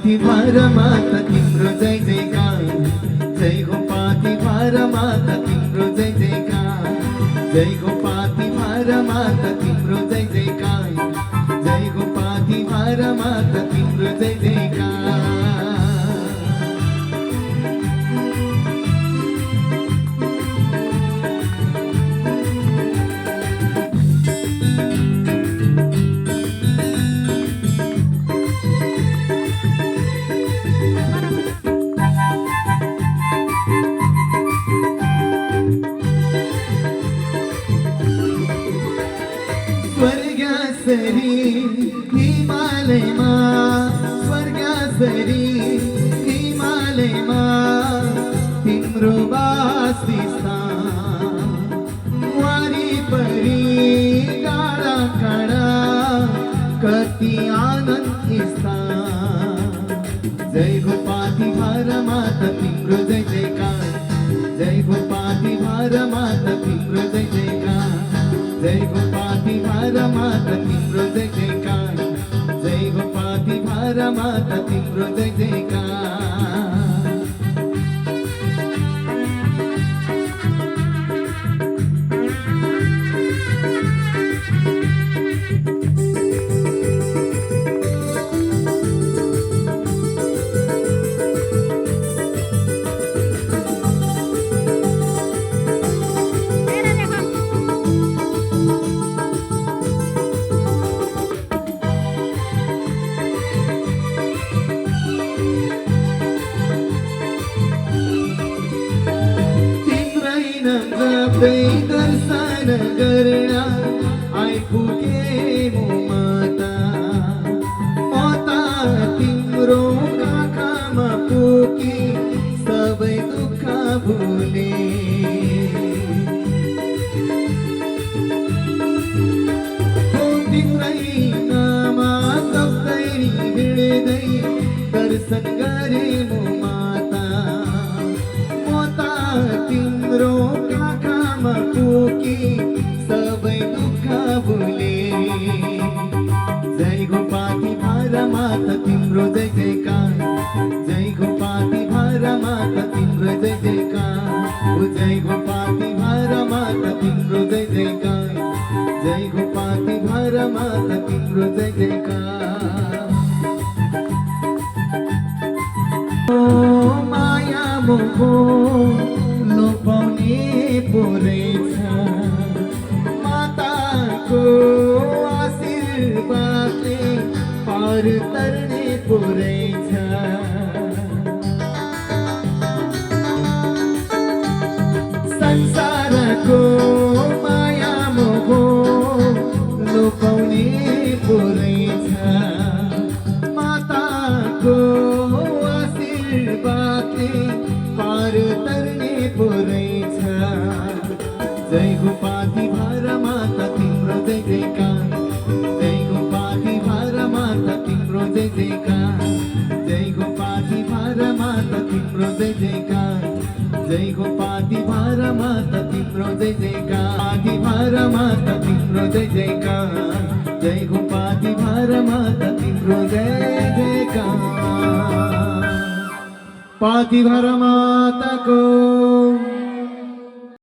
पाथी भार माता तिम्रो जय जयकार, जय हो पाथी भार माता तिम्रो जय जयकार, जय हो पाथी भार माता तिम्रो जय जयकार, जय हो पाथी भार माता तिम्रो जय जयकार। स्वर्गासरी हिमालयमा, स्वर्गासरी हिमालयमा तिम्रो वासस्थान, वरिपरि डाँडा काँडा कति आनन्द स्थान। जय हो पाथी भार माता तिम्रो जय जयकार, जय हो पाथी भार माता तिम्रो जय जयकार, जय हो पाथी भार माता तिम्रो जय जयकार, जय हो पाथी भार माता तिम्रो जय जयकार। दर्शन गर्न आइपुगे म माता, माता तिम्रो आँखामा पुगी सबै दुःख भुले। हो तिम्रै नाममा सबै हिँड्दै दर्शन गरे म माता, माता तिम्रो पुगी सबै दुःख भुले। जय हो पाथी भार माता तिम्रो जय जयकार, जय हो पाथी भार माता तिम्रो जय जयकार, जय हो पाथी भार माता तिम्रो जय जयकार, जय हो पाथी भार माता तिम्रो जय जयकार। ओ माया मोह लोपाउने पुरै छ, माताको आशीर्वादले पार तर्ने पुरै छ। संसारको माया मोह लोपाउने पुरै छ, माताको आशीर्वादले पार तर्ने पुरै छ। जय हो पाथी भार माता तिम्रो जय जयकार, जय हो पाथी भार माता तिम्रो जय जयकार, जय हो पाथी भार माता तिम्रो जय जयकार, जय हो पाथी भार माता तिम्रो जय जयकार, पाथी भार माता तिम्रो जय जयकार, जय हो पाथी भार माता तिम्रो जय जयकार। पाथी भार माताको